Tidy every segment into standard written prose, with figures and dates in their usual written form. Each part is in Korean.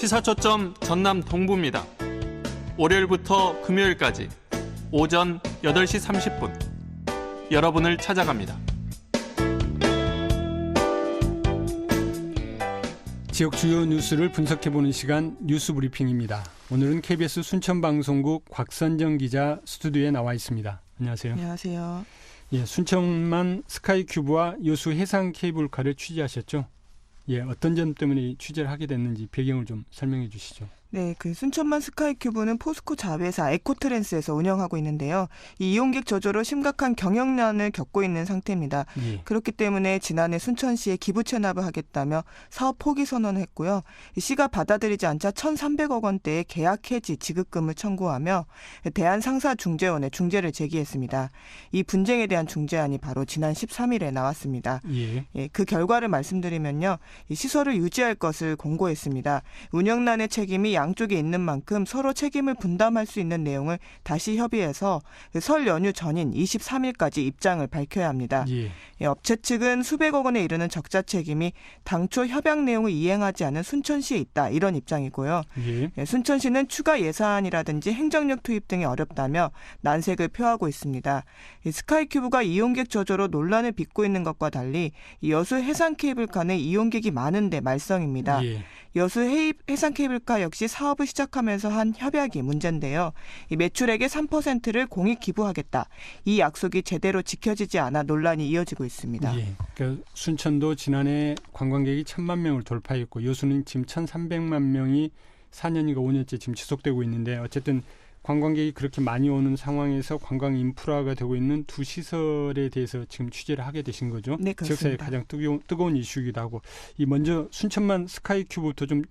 시사초점 전남 동부입니다. 월요일부터 금요일까지 오전 8시 30분 여러분을 찾아갑니다. 지역 주요 뉴스를 분석해보는 시간 뉴스 브리핑입니다. 오늘은 KBS 순천방송국 곽선정 기자 스튜디오에 나와 있습니다. 안녕하세요. 안녕하세요. 예, 순천만 스카이큐브와 여수 해상 케이블카를 취재하셨죠? 예, 어떤 점 때문에 취재를 하게 됐는지 배경을 좀 설명해 주시죠. 네, 순천만 스카이큐브는 포스코 자회사 에코트랜스에서 운영하고 있는데요. 이 이용객 저조로 심각한 경영난을 겪고 있는 상태입니다. 예. 그렇기 때문에 지난해 순천시에 기부 체납을 하겠다며 사업 포기 선언을 했고요. 이 시가 받아들이지 않자 1,300억 원대의 계약 해지 지급금을 청구하며 대한상사중재원에 중재를 제기했습니다. 이 분쟁에 대한 중재안이 바로 지난 13일에 나왔습니다. 예. 예, 그 결과를 말씀드리면요. 이 시설을 유지할 것을 공고했습니다. 운영난의 책임이 양쪽에 있는 만큼 서로 책임을 분담할 수 있는 내용을 다시 협의해서 설 연휴 전인 23일까지 입장을 밝혀야 합니다. 예. 예, 업체 측은 수백억 원에 이르는 적자 책임이 당초 협약 내용을 이행하지 않은 순천시에 있다 이런 입장이고요. 예. 예, 순천시는 추가 예산이라든지 행정력 투입 등이 어렵다며 난색을 표하고 있습니다. 이 스카이큐브가 이용객 저조로 논란을 빚고 있는 것과 달리 이 여수 해상 케이블카는 이용객이 많은데 말썽입니다. 예. 여수 해상 케이블카 역시 사업을 시작하면서 한 협약이 문제인데요. 이 매출액의 3%를 공익 기부하겠다. 이 약속이 제대로 지켜지지 않아 논란이 이어지고 있습니다. 예. 그러니까 순천도 지난해 관광객이 1,000만 명을 돌파했고 여수는 지금 1,300만 명이 4년인가 5년째 지금 지속되고 있는데 어쨌든 관광객이 그렇게 많이 오는 상황에서 관광 인프라가 되고 있는 두 시설에 대해서 지금 취재를 하게 되신 거죠? 네, 그렇습니다. 지역사회의 가장 뜨거운 이슈이기도 하고 이 먼저 순천만 스카이큐브부터 좀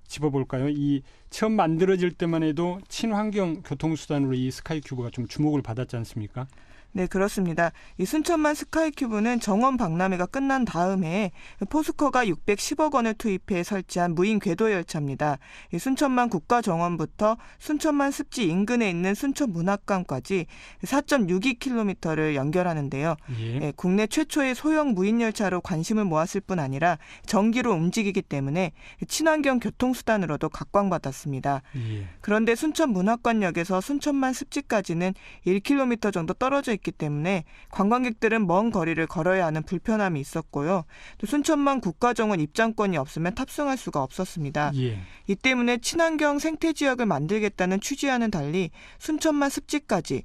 짚어볼까요? 이 처음 만들어질 때만 해도 친환경 교통수단으로 이 스카이큐브가 좀 주목을 받았지 않습니까? 네, 그렇습니다. 이 순천만 스카이큐브는 정원 박람회가 끝난 다음 해에 포스코가 610억 원을 투입해 설치한 무인 궤도 열차입니다. 이 순천만 국가정원부터 순천만 습지 인근에 있는 순천문학관까지 4.62km를 연결하는데요. 예. 예, 국내 최초의 소형 무인 열차로 관심을 모았을 뿐 아니라 전기로 움직이기 때문에 친환경 교통수단으로도 각광받았습니다. 예. 그런데 순천문학관역에서 순천만 습지까지는 1km 정도 떨어져 있기 때문에 관광객들은 먼 거리를 걸어야 하는 불편함이 있었고요. 또 순천만 국가정원 입장권이 없으면 탑승할 수가 없었습니다. 예. 이 때문에 친환경 생태지역을 만들겠다는 취지와는 달리 순천만 습지까지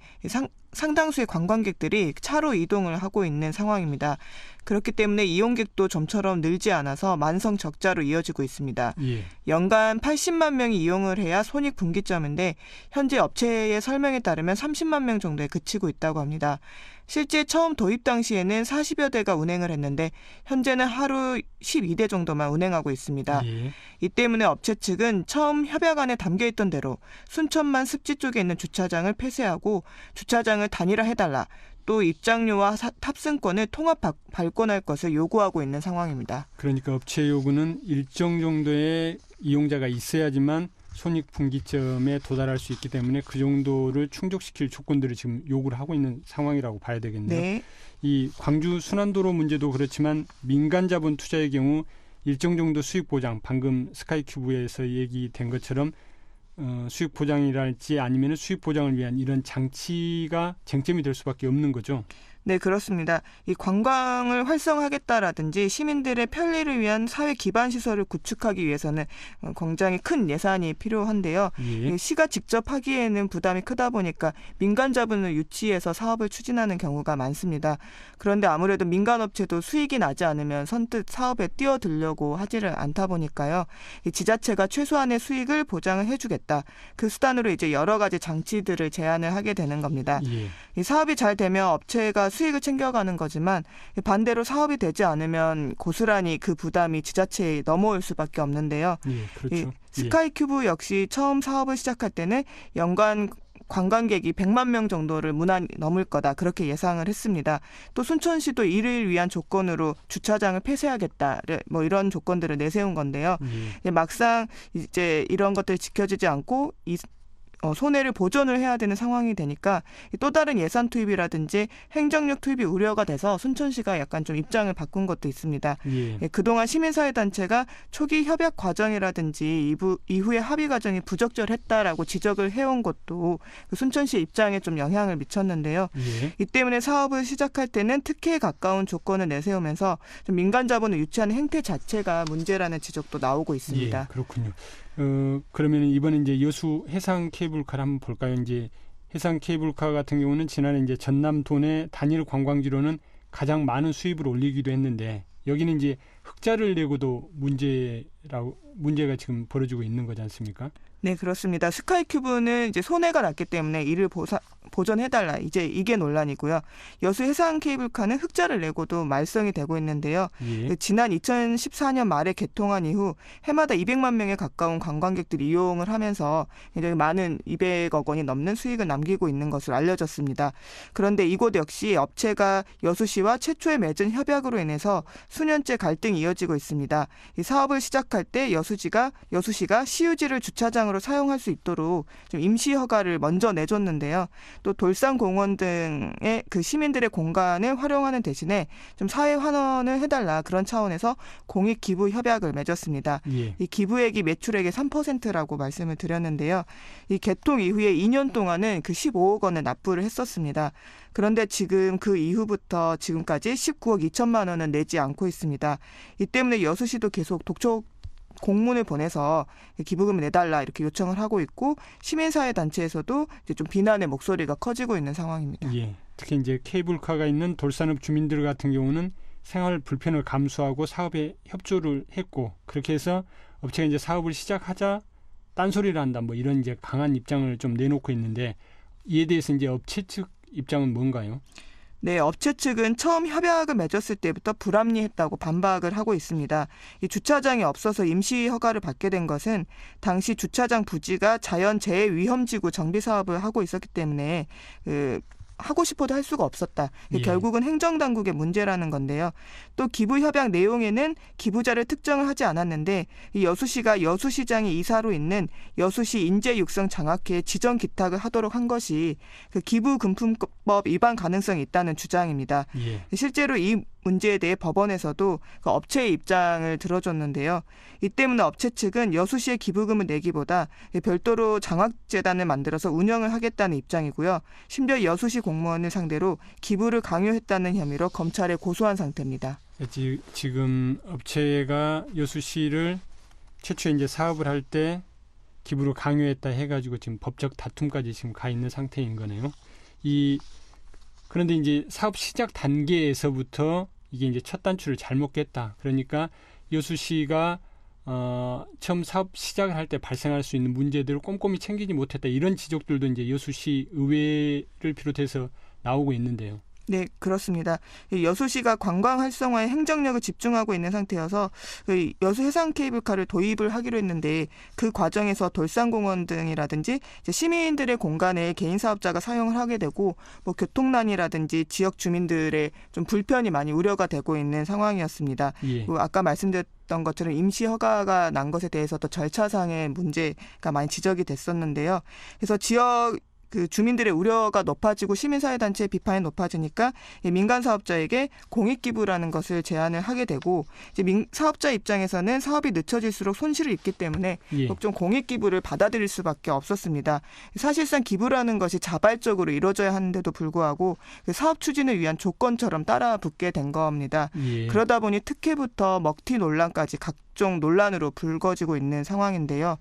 상당수의 관광객들이 차로 이동을 하고 있는 상황입니다. 그렇기 때문에 이용객도 좀처럼 늘지 않아서 만성 적자로 이어지고 있습니다. 예. 연간 80만 명이 이용을 해야 손익분기점인데 현재 업체의 설명에 따르면 30만 명 정도에 그치고 있다고 합니다. 실제 처음 도입 당시에는 40여 대가 운행을 했는데 현재는 하루 12대 정도만 운행하고 있습니다. 예. 이 때문에 업체 측은 처음 협약안에 담겨있던 대로 순천만 습지 쪽에 있는 주차장을 폐쇄하고 주차장을 단일화해달라. 또 입장료와 탑승권을 통합 발권할 것을 요구하고 있는 상황입니다. 그러니까 업체 요구는 일정 정도의 이용자가 있어야지만 손익분기점에 도달할 수 있기 때문에 그 정도를 충족시킬 조건들을 지금 요구를 하고 있는 상황이라고 봐야 되겠네요. 네. 이 광주 순환도로 문제도 그렇지만 민간 자본 투자의 경우 일정 정도 수익 보장, 방금 스카이큐브에서 얘기된 것처럼 수익 보장이랄지 아니면 수익 보장을 위한 이런 장치가 쟁점이 될 수밖에 없는 거죠. 네, 그렇습니다. 이 관광을 활성화하겠다라든지 시민들의 편리를 위한 사회 기반 시설을 구축하기 위해서는 굉장히 큰 예산이 필요한데요. 예. 시가 직접 하기에는 부담이 크다 보니까 민간 자본을 유치해서 사업을 추진하는 경우가 많습니다. 그런데 아무래도 민간 업체도 수익이 나지 않으면 선뜻 사업에 뛰어들려고 하지를 않다 보니까요. 이 지자체가 최소한의 수익을 보장을 해주겠다. 그 수단으로 이제 여러 가지 장치들을 제안을 하게 되는 겁니다. 예. 이 사업이 잘 되면 업체가 수익을 챙겨가는 거지만 반대로 사업이 되지 않으면 고스란히 그 부담이 지자체에 넘어올 수밖에 없는데요. 예, 그렇죠. 스카이큐브 역시 처음 사업을 시작할 때는 연간 관광객이 100만 명 정도를 무난히 넘을 거다 그렇게 예상을 했습니다. 또 순천시도 이를 위한 조건으로 주차장을 폐쇄하겠다 뭐 이런 조건들을 내세운 건데요. 막상 이제 이런 것들이 지켜지지 않고 손해를 보전을 해야 되는 상황이 되니까 또 다른 예산 투입이라든지 행정력 투입이 우려가 돼서 순천시가 약간 좀 입장을 바꾼 것도 있습니다. 예. 그동안 시민사회단체가 초기 협약 과정이라든지 이후의 합의 과정이 부적절했다라고 지적을 해온 것도 그 순천시의 입장에 좀 영향을 미쳤는데요. 예. 이 때문에 사업을 시작할 때는 특혜에 가까운 조건을 내세우면서 좀 민간 자본을 유치하는 행태 자체가 문제라는 지적도 나오고 있습니다. 예, 그렇군요. 그러면 이번에 이제 여수 해상 케이블카를 한번 볼까요? 이제 해상 케이블카 같은 경우는 지난해 이제 전남 도내 단일 관광지로는 가장 많은 수입을 올리기도 했는데 여기는 이제 흑자를 내고도 문제가 지금 벌어지고 있는 거지 않습니까? 네, 그렇습니다. 스카이큐브는 이제 손해가 났기 때문에 이를 보전해달라. 이제 이게 논란이고요. 여수 해상 케이블카는 흑자를 내고도 말썽이 되고 있는데요. 예. 지난 2014년 말에 개통한 이후 해마다 200만 명에 가까운 관광객들이 이용을 하면서 굉장히 많은 200억 원이 넘는 수익을 남기고 있는 것으로 알려졌습니다. 그런데 이곳 역시 업체가 여수시와 최초의 맺은 협약으로 인해서 수년째 갈등이 이어지고 있습니다. 이 사업을 시작할 때 여수시가 시유지를 주차장으로 사용할 수 있도록 좀 임시 허가를 먼저 내줬는데요. 또 돌산공원 등의 그 시민들의 공간을 활용하는 대신에 좀 사회 환원을 해달라 그런 차원에서 공익 기부 협약을 맺었습니다. 예. 이 기부액이 매출액의 3%라고 말씀을 드렸는데요. 이 개통 이후에 2년 동안은 그 15억 원을 납부를 했었습니다. 그런데 지금 그 이후부터 지금까지 19억 2천만 원은 내지 않고 있습니다. 이 때문에 여수시도 계속 독촉 공문을 보내서 기부금을 내달라 이렇게 요청을 하고 있고 시민사회 단체에서도 이제 좀 비난의 목소리가 커지고 있는 상황입니다. 예. 특히 이제 케이블카가 있는 돌산읍 주민들 같은 경우는 생활 불편을 감수하고 사업에 협조를 했고 그렇게 해서 업체가 이제 사업을 시작하자 딴소리를 한다 뭐 이런 이제 강한 입장을 좀 내놓고 있는데 이에 대해서 이제 업체 측 입장은 뭔가요? 네, 업체 측은 처음 협약을 맺었을 때부터 불합리했다고 반박을 하고 있습니다. 이 주차장이 없어서 임시 허가를 받게 된 것은 당시 주차장 부지가 자연재해 위험지구 정비 사업을 하고 있었기 때문에 하고 싶어도 할 수가 없었다. 예. 결국은 행정당국의 문제라는 건데요. 또 기부협약 내용에는 기부자를 특정을 하지 않았는데 이 여수시가 여수시장이 이사로 있는 여수시 인재육성장학회에 지정 기탁을 하도록 한 것이 그 기부금품법 위반 가능성이 있다는 주장입니다. 예. 실제로 이 문제에 대해 법원에서도 그 업체의 입장을 들어줬는데요. 이 때문에 업체 측은 여수시에 기부금을 내기보다 별도로 장학재단을 만들어서 운영을 하겠다는 입장이고요. 심지어 여수시 공무원을 상대로 기부를 강요했다는 혐의로 검찰에 고소한 상태입니다. 지금 업체가 여수시를 최초에 이제 사업을 할 때 기부를 강요했다 해가지고 지금 법적 다툼까지 지금 가 있는 상태인 거네요. 그런데 이제 사업 시작 단계에서부터 이게 이제 첫 단추를 잘못 깼다. 그러니까 여수시가 처음 사업 시작을 할 때 발생할 수 있는 문제들을 꼼꼼히 챙기지 못했다. 이런 지적들도 이제 여수시 의회를 비롯해서 나오고 있는데요. 네, 그렇습니다. 여수시가 관광 활성화에 행정력을 집중하고 있는 상태여서 여수 해상 케이블카를 도입을 하기로 했는데 그 과정에서 돌산공원 등이라든지 이제 시민들의 공간에 개인 사업자가 사용을 하게 되고 뭐 교통난이라든지 지역 주민들의 좀 불편이 많이 우려가 되고 있는 상황이었습니다. 예. 아까 말씀드렸던 것처럼 임시 허가가 난 것에 대해서도 절차상의 문제가 많이 지적이 됐었는데요. 그래서 지역 그 주민들의 우려가 높아지고 시민사회단체의 비판이 높아지니까 민간 사업자에게 공익기부라는 것을 제안을 하게 되고 이제 사업자 입장에서는 사업이 늦춰질수록 손실을 입기 때문에 예. 좀 공익기부를 받아들일 수밖에 없었습니다. 사실상 기부라는 것이 자발적으로 이루어져야 하는데도 불구하고 그 사업 추진을 위한 조건처럼 따라붙게 된 겁니다. 예. 그러다 보니 특혜부터 먹튀 논란까지 각종 논란으로 불거지고 있는 상황인데요.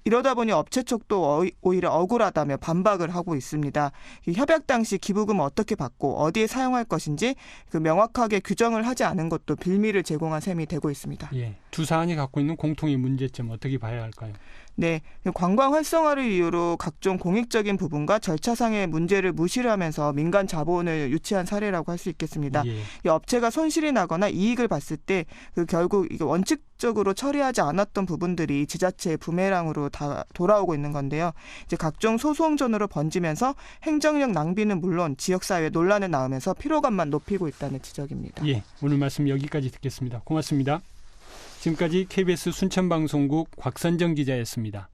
이러다 보니 업체 쪽도 오히려 억울하다며 반박을 하고 있습니다. 이 협약 당시 기부금을 어떻게 받고 어디에 사용할 것인지 그 명확하게 규정을 하지 않은 것도 빌미를 제공한 셈이 되고 있습니다. 예. 두 사안이 갖고 있는 공통의 문제점 어떻게 봐야 할까요? 네, 관광 활성화를 이유로 각종 공익적인 부분과 절차상의 문제를 무시를 하면서 민간 자본을 유치한 사례라고 할 수 있겠습니다. 예. 이 업체가 손실이 나거나 이익을 봤을 때 결국 이게 원칙적으로 처리하지 않았던 부분들이 지자체의 부메랑으로 다 돌아오고 있는 건데요. 이제 각종 소송전으로 번지면서 행정력 낭비는 물론 지역사회 논란을 낳으면서 피로감만 높이고 있다는 지적입니다. 예. 오늘 말씀 여기까지 듣겠습니다. 고맙습니다. 지금까지 KBS 순천방송국 곽선정 기자였습니다.